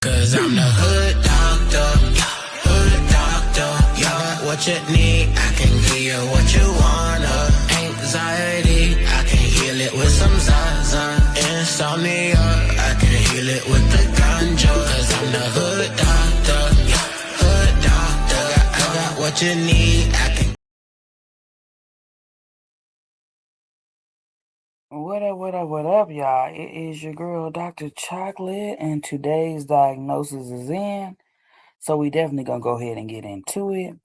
Cause I'm the hood doctor, yeah, what you need, I can give you what you wanna. Anxiety, I can heal it with some Zaza. Insomnia, I can heal it with the ganja. Cause I'm the hood doctor, yeah, hood doctor, I got what you need, I can. What up, y'all? It is your girl, Dr. Chocolate, and today's diagnosis is in. So we definitely gonna go ahead and get into it.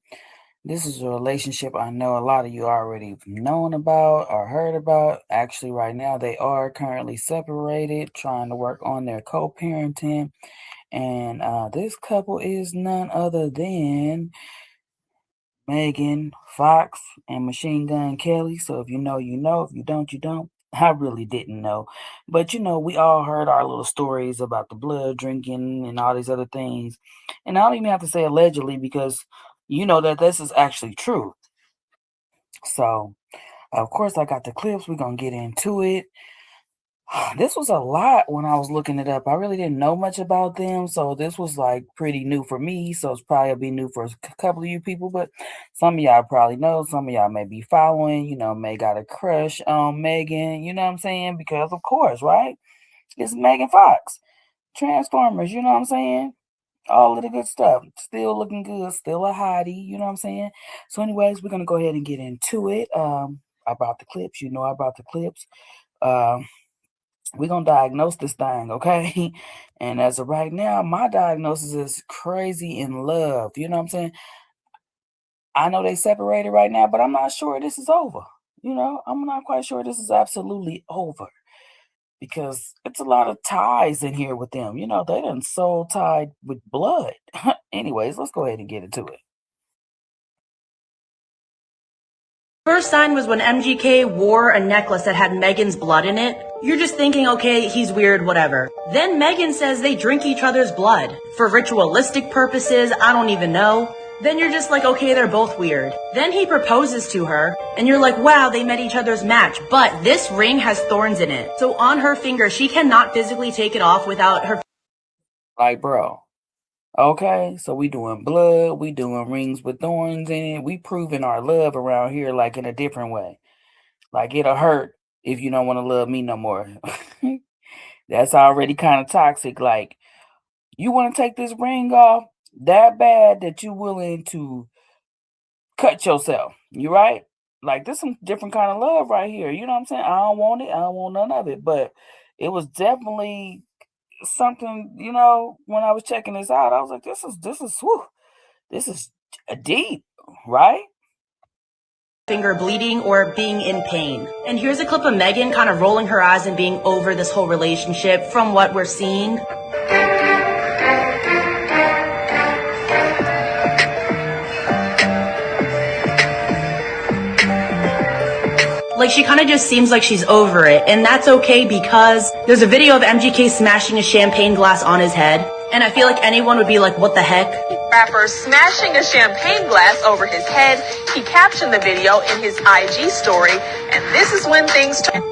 This is a relationship I know a lot of you already known about or heard about. Actually, right now they are currently separated, trying to work on their co-parenting. And this couple is none other than Megan Fox and Machine Gun Kelly. So if you know, you know. If you don't, you don't. I really didn't know. But we all heard our little stories about the blood drinking and all these other things. And I don't even have to say allegedly because you know that this is actually true. So, of course, I got the clips. We're going to get into it. This was a lot when I was looking it up. I really didn't know much about them, so this was like pretty new for me. So it's probably be new for a couple of you people, but some of y'all probably know. Some of y'all may be following. May got a crush on Megan. You know what I'm saying? Because of course, right? It's Megan Fox, Transformers. You know what I'm saying? All of the good stuff. Still looking good. Still a hottie. You know what I'm saying? So, anyways, we're gonna go ahead and get into it. I brought the clips. I brought the clips. We're going to diagnose this thing, okay? And as of right now, my diagnosis is crazy in love. You know what I'm saying? I know they separated right now, but I'm not sure this is over. I'm not quite sure this is absolutely over because it's a lot of ties in here with them. They done soul tied with blood. Anyways, let's go ahead and get into it. First sign was when MGK wore a necklace that had Megan's blood in it. You're just thinking, okay, he's weird, whatever. Then Megan says they drink each other's blood. For ritualistic purposes, I don't even know. Then you're just like, okay, they're both weird. Then he proposes to her, and you're like, wow, they met each other's match. But this ring has thorns in it. So on her finger, she cannot physically take it off without her... Like, bro. Okay, so we doing blood, we doing rings with thorns in it. We proving our love around here like in a different way. Like it'll hurt if you don't want to love me no more. That's already kind of toxic. Like you want to take this ring off that bad that you willing to cut yourself. You right? Like this some different kind of love right here. You know what I'm saying? I don't want it. I don't want none of it. But it was definitely something, when I was checking this out, I was like, this is deep, right? Finger bleeding or being in pain. And here's a clip of Megan kind of rolling her eyes and being over this whole relationship from what we're seeing. Like she kind of just seems like she's over it, and that's okay because there's a video of MGK smashing a champagne glass on his head, and I feel like anyone would be like, what the heck? Rapper smashing a champagne glass over his head. He captioned the video in his IG story, and this is when things turn.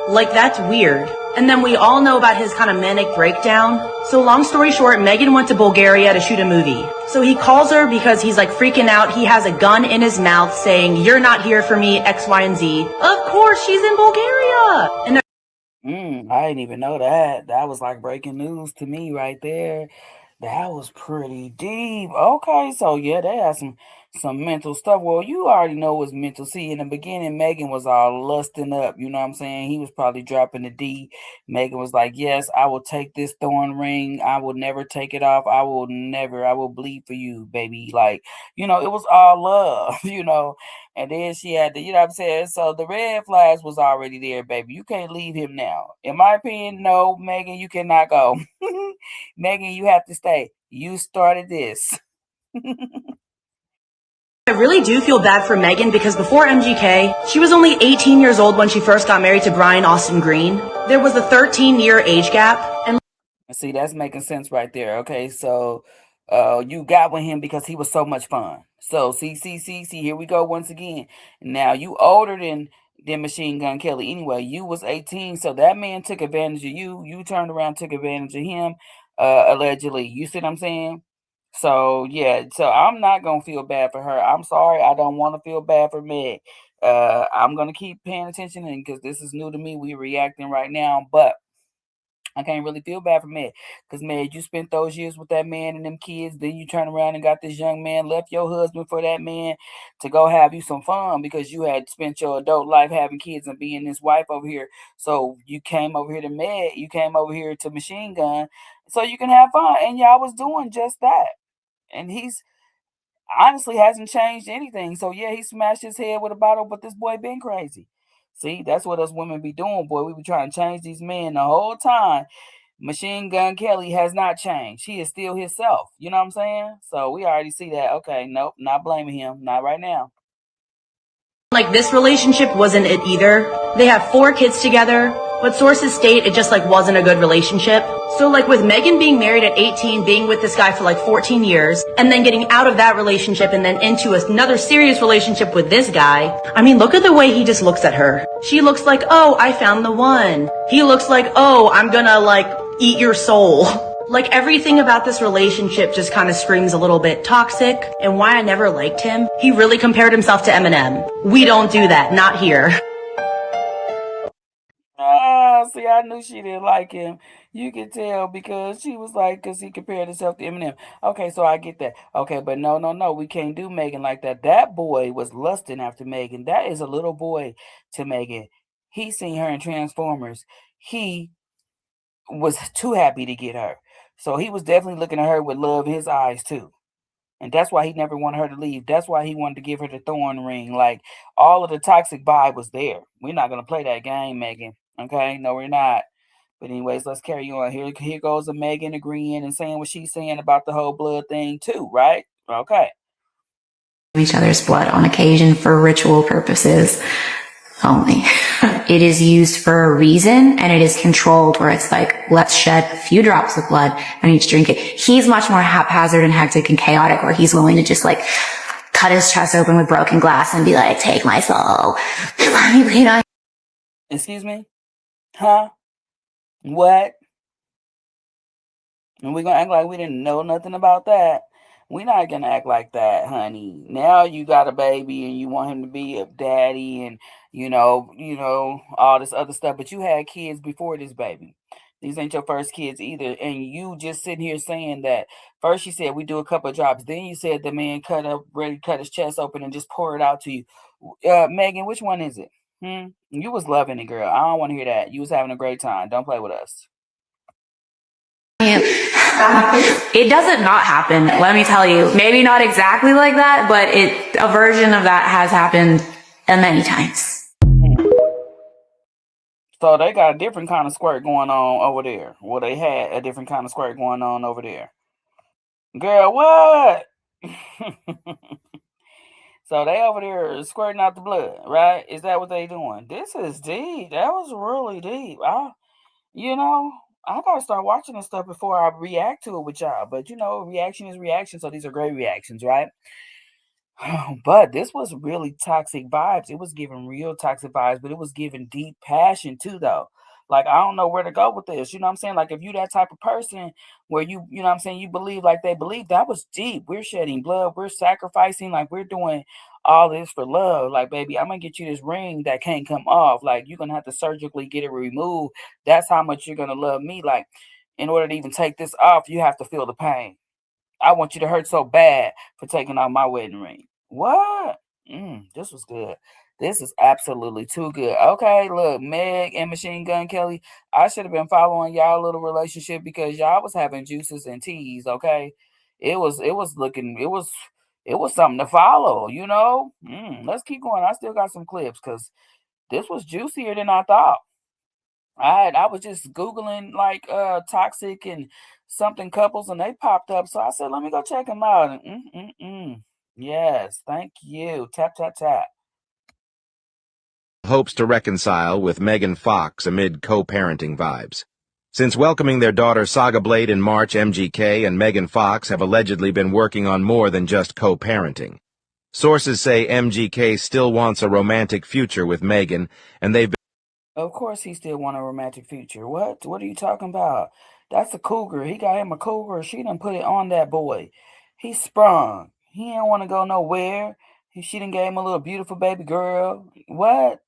Like that's weird. And then we all know about his kind of manic breakdown. So long story short, Megan went to Bulgaria to shoot a movie. So he calls her because he's like freaking out. He has a gun in his mouth saying, you're not here for me, X, Y, and Z. Of course, she's in Bulgaria. And I didn't even know that. That was like breaking news to me right there. That was pretty deep. Okay, so yeah, they had some mental stuff. Well, you already know what's mental. See, in the beginning, Megan was all lusting up. You know what I'm saying? He was probably dropping the D. Megan was like, yes, I will take this thorn ring. I will never take it off. I will bleed for you, baby. Like, it was all love, And then she had to, you know what I'm saying? So the red flags was already there, baby. You can't leave him now. In my opinion, no, Megan, you cannot go. Megan, you have to stay. You started this. I really do feel bad for Megan because before MGK, she was only 18 years old when she first got married to Brian Austin Green. There was a 13-year age gap. And see, that's making sense right there. Okay, so You got with him because he was so much fun. So see, here we go once again. Now you older than Machine Gun Kelly. Anyway, you was 18, so that man took advantage of you. You turned around, took advantage of him, allegedly. You see what I'm saying? So yeah, so I'm not gonna feel bad for her. I'm sorry, I don't want to feel bad for Meg. I'm gonna keep paying attention, and because this is new to me, we reacting right now, but I can't really feel bad for Meg. Because, Meg, you spent those years with that man and them kids. Then you turn around and got this young man, left your husband for that man to go have you some fun because you had spent your adult life having kids and being this wife over here. So you came over here to Meg. You came over here to Machine Gun so you can have fun. And y'all was doing just that. And he's honestly hasn't changed anything. So, yeah, he smashed his head with a bottle, but this boy been crazy. See, that's what us women be doing, boy. We be trying to change these men the whole time. Machine Gun Kelly has not changed. He is still himself. You know what I'm saying? So we already see that. Okay, nope, not blaming him. Not right now. Like, this relationship wasn't it either. They have 4 kids together, but sources state it just like wasn't a good relationship. So like with Megan being married at 18, being with this guy for like 14 years, and then getting out of that relationship and then into another serious relationship with this guy. I mean, look at the way he just looks at her. She looks like, oh, I found the one. He looks like, oh, I'm gonna like eat your soul. Like, everything about this relationship just kind of screams a little bit toxic. And why I never liked him, he really compared himself to Eminem. We don't do that, not here. See, I knew she didn't like him. You could tell because she was like, because he compared himself to Eminem. Okay, so I get that. Okay, but no, we can't do Megan like that. That boy was lusting after Megan. That is a little boy to Megan. He seen her in Transformers. He was too happy to get her. So he was definitely looking at her with love in his eyes too. And that's why he never wanted her to leave. That's why he wanted to give her the thorn ring. Like, all of the toxic vibe was there. We're not going to play that game, Megan. Okay? No, we're not. But anyways, let's carry on. Here goes a Megan agreeing and saying what she's saying about the whole blood thing too, right? Okay. Each other's blood on occasion for ritual purposes only. It is used for a reason, and it is controlled where it's like, let's shed a few drops of blood and each drink it. He's much more haphazard and hectic and chaotic, where he's willing to just like cut his chest open with broken glass and be like, take my soul. Let me bleed on. Excuse me? Huh? What? And we're going to act like we didn't know nothing about that. We're not going to act like that, honey. Now you got a baby and you want him to be a daddy and, you know, all this other stuff. But you had kids before this baby. These ain't your first kids either. And you just sitting here saying that. First you said we do a couple of drops. Then you said the man ready to cut his chest open and just pour it out to you. Megan, which one is it? You was loving it, girl. I don't want to hear that. You was having a great time. Don't play with us. It doesn't not happen, let me tell you. Maybe not exactly like that, but a version of that has happened many times. So they got a different kind of squirt going on over there. Well, they had a different kind of squirt going on over there. Girl, what? So they over there squirting out the blood, right? Is that what they doing? This is deep. That was really deep. I gotta start watching this stuff before I react to it with y'all. But reaction is reaction, so these are great reactions, right? But this was really toxic vibes. It was giving real toxic vibes, but it was giving deep passion too, though. Like, I don't know where to go with this. You know what I'm saying? Like, if you that type of person where you know what I'm saying, you believe like they believe, that was deep. We're shedding blood. We're sacrificing. Like, we're doing all this for love. Like, baby, I'm going to get you this ring that can't come off. Like, you're going to have to surgically get it removed. That's how much you're going to love me. Like, in order to even take this off, you have to feel the pain. I want you to hurt so bad for taking off my wedding ring. What? This was good. This is absolutely too good. Okay, look, Meg and Machine Gun Kelly, I should have been following y'all little relationship because y'all was having juices and teas, okay? It was something to follow, Let's keep going. I still got some clips because this was juicier than I thought. I was just Googling like toxic and something couples and they popped up. So I said, let me go check them out. And yes, thank you. Tap, tap, tap. Hopes to reconcile with Megan Fox amid co-parenting vibes. Since welcoming their daughter Saga Blade in March, MGK and Megan Fox have allegedly been working on more than just co-parenting. Sources say MGK still wants a romantic future with Megan, and they've been... Of course he still want a romantic future. What? What are you talking about? That's a cougar. He got him a cougar. She done put it on that boy. He sprung. He didn't want to go nowhere. She done gave him a little beautiful baby girl. What?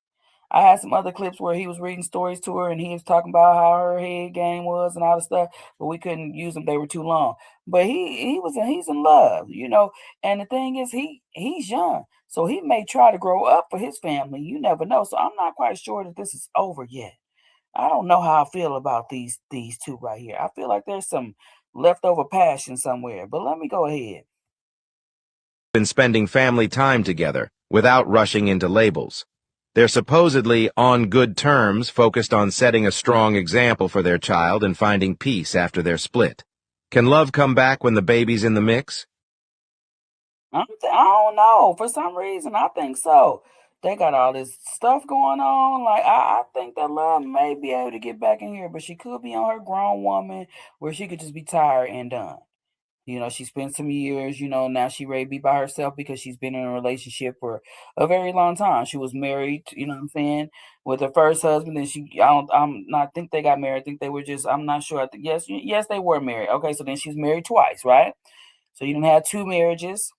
I had some other clips where he was reading stories to her and he was talking about how her head game was and all the stuff, but we couldn't use them. They were too long. But he's in love, and the thing is he's young. So he may try to grow up for his family. You never know. So I'm not quite sure that this is over yet. I don't know how I feel about these two right here. I feel like there's some leftover passion somewhere. But let me go ahead. been spending family time together without rushing into labels. They're supposedly on good terms, focused on setting a strong example for their child and finding peace after their split. Can love come back when the baby's in the mix? I don't know. For some reason, I think so. They got all this stuff going on. Like I think that love may be able to get back in here, but she could be on her grown woman where she could just be tired and done. She spent some years, now she ready to be by herself because she's been in a relationship for a very long time. She was married, you know what I'm saying, with her first husband. Then I'm not think they got married. I think they were just, I'm not sure. I think, yes, they were married. Okay, so then she's married twice, right? So you didn't have two marriages,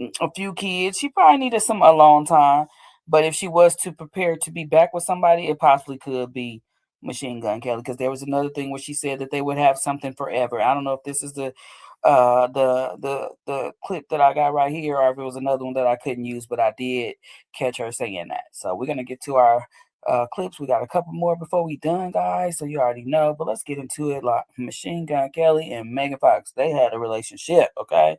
a few kids. She probably needed some alone time. But if she was to prepare to be back with somebody, it possibly could be Machine Gun Kelly, because there was another thing where she said that they would have something forever. I don't know if this is the clip that I got right here, or if it was another one that I couldn't use, but I did catch her saying that. So we're gonna get to our clips. We got a couple more before we done, guys. So you already know, but let's get into it. Like Machine Gun Kelly and Megan Fox, they had a relationship, okay?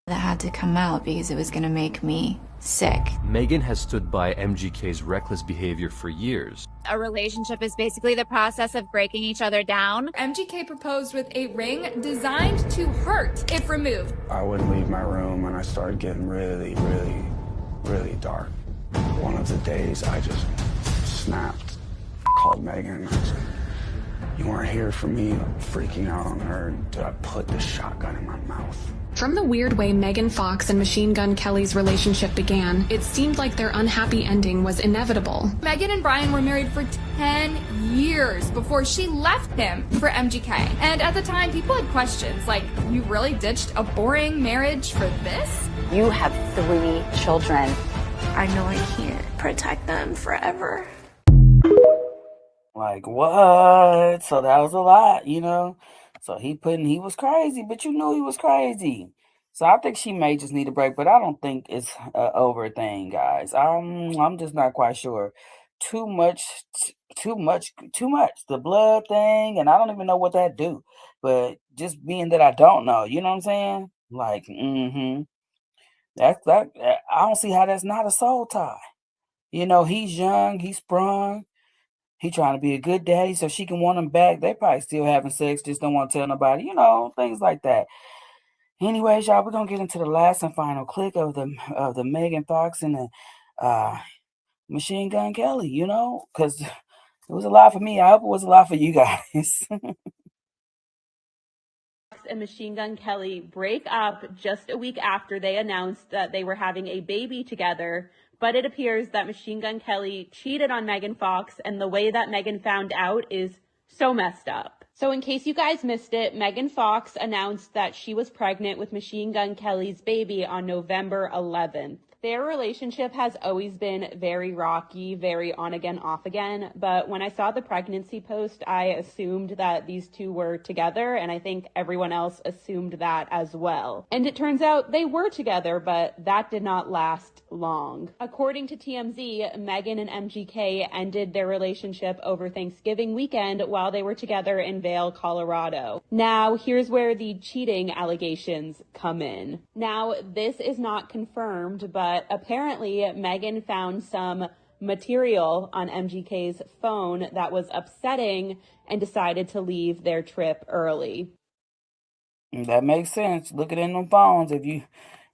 That had to come out because it was going to make me sick. Megan has stood by MGK's reckless behavior for years. A relationship is basically the process of breaking each other down. MGK proposed with a ring designed to hurt if removed. I wouldn't leave my room and I started getting really, really, really dark. One of the days I just snapped, called Megan and I said, "You weren't here for me." I'm freaking out on her. Did I put the shotgun in my mouth? From the weird way Megan Fox and Machine Gun Kelly's relationship began, it seemed like their unhappy ending was inevitable. Megan and Brian were married for 10 years before she left him for MGK. And at the time, people had questions like, you really ditched a boring marriage for this? You have 3 children. I know I can't protect them forever. Like, what? So that was a lot, So he was crazy, but you knew he was crazy. So I think she may just need a break, but I don't think it's a over thing, guys. I'm just not quite sure. Too much. The blood thing, and I don't even know what that do. But just being that I don't know, you know what I'm saying? Like, that. I don't see how that's not a soul tie. He's young, he's sprung. He trying to be a good daddy so she can want him back. They probably still having sex, just don't want to tell nobody, things like that. Anyways, y'all, we're gonna get into the last and final clip of the Megan Fox and the Machine Gun Kelly, because it was a lot for me. I hope it was a lot for you guys. And Machine Gun Kelly break up just a week after they announced that they were having a baby together. But it appears that Machine Gun Kelly cheated on Megan Fox, and the way that Megan found out is so messed up. So in case you guys missed it, Megan Fox announced that she was pregnant with Machine Gun Kelly's baby on November 11th. Their relationship has always been very rocky, very on again, off again. But when I saw the pregnancy post, I assumed that these two were together, and I think everyone else assumed that as well. And it turns out they were together, but that did not last long. According to TMZ, Megan and MGK ended their relationship over Thanksgiving weekend while they were together in Vail, Colorado. Now, here's where the cheating allegations come in. Now, this is not confirmed, but apparently Megan found some material on MGK's phone that was upsetting and decided to leave their trip early. That makes sense. Looking in the phones. If you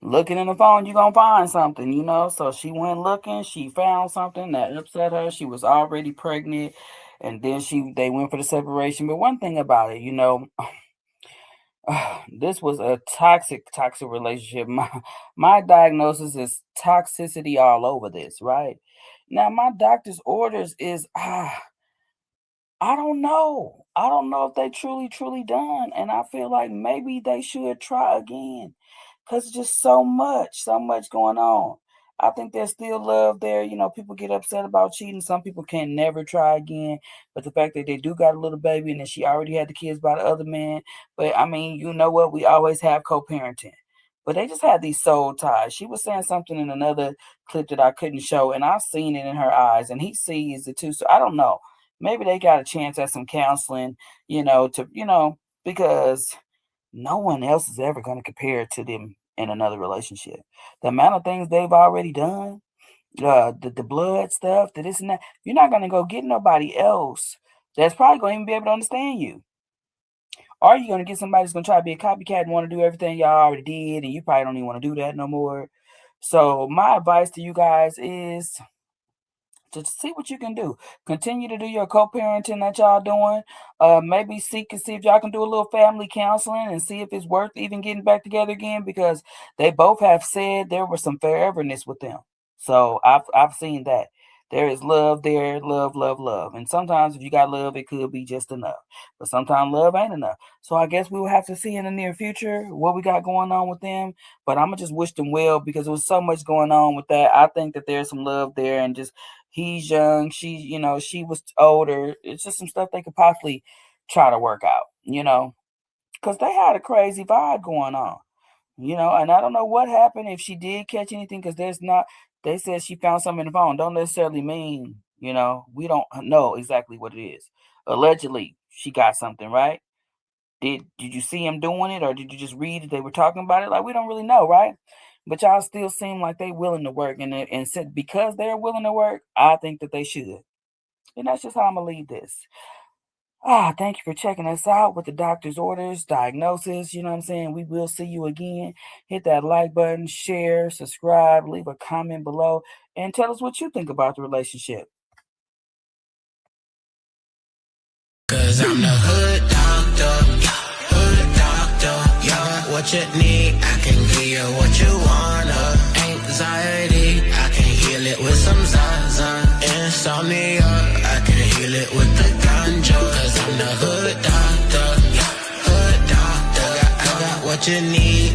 looking in the phone, you're going to find something, So she went looking. She found something that upset her. She was already pregnant. And then they went for the separation. But one thing about it, this was a toxic relationship. My diagnosis is toxicity all over this, right? Now my doctor's orders is I don't know. I don't know if they truly done. And I feel like maybe they should try again. Cause just so much going on. I think there's still love there. People get upset about cheating. Some people can never try again. But the fact that they do got a little baby and that she already had the kids by the other man. But I mean, you know what? We always have co-parenting. But they just had these soul ties. She was saying something in another clip that I couldn't show, and I've seen it in her eyes, and he sees it too. So I don't know. Maybe they got a chance at some counseling, because no one else is ever going to compare to them in another relationship. The amount of things they've already done, the blood stuff, the this and that, you're not going to go get nobody else that's probably going to even be able to understand you. Or you're going to get somebody that's going to try to be a copycat and want to do everything y'all already did, and you probably don't even want to do that no more. So my advice to you guys is to see what you can do. Continue to do your co-parenting that y'all doing. Maybe seek and see if y'all can do a little family counseling and see if it's worth even getting back together again, because they both have said there was some foreverness with them. So I've seen that. There is love there, love. And sometimes if you got love, it could be just enough. But sometimes love ain't enough. So I guess we will have to see in the near future what we got going on with them. But I'm going to just wish them well, because there was so much going on with that. I think that there's some love there, and just he's young, she was older. It's just some stuff they could possibly try to work out, because they had a crazy vibe going on, and I don't know what happened, if she did catch anything, because they said she found something in the phone. Don't necessarily mean, we don't know exactly what it is. Allegedly, she got something, right? Did you see him doing it, or did you just read it? They were talking about it. Like, we don't really know, right? But y'all still seem like they willing to work, and said because they're willing to work, I think that they should. And that's just how I'm gonna leave this. Thank you for checking us out with the doctor's orders, diagnosis. You know what I'm saying? We will see you again. Hit that like button, share, subscribe, leave a comment below, and tell us what you think about the relationship. Cause I'm the hood doctor, you're what you need, I can give you what you wanna. Anxiety, I can heal it with some Zaza. Insomnia, I can heal it with the ganja. Cause I'm the hood doctor, I got what you need.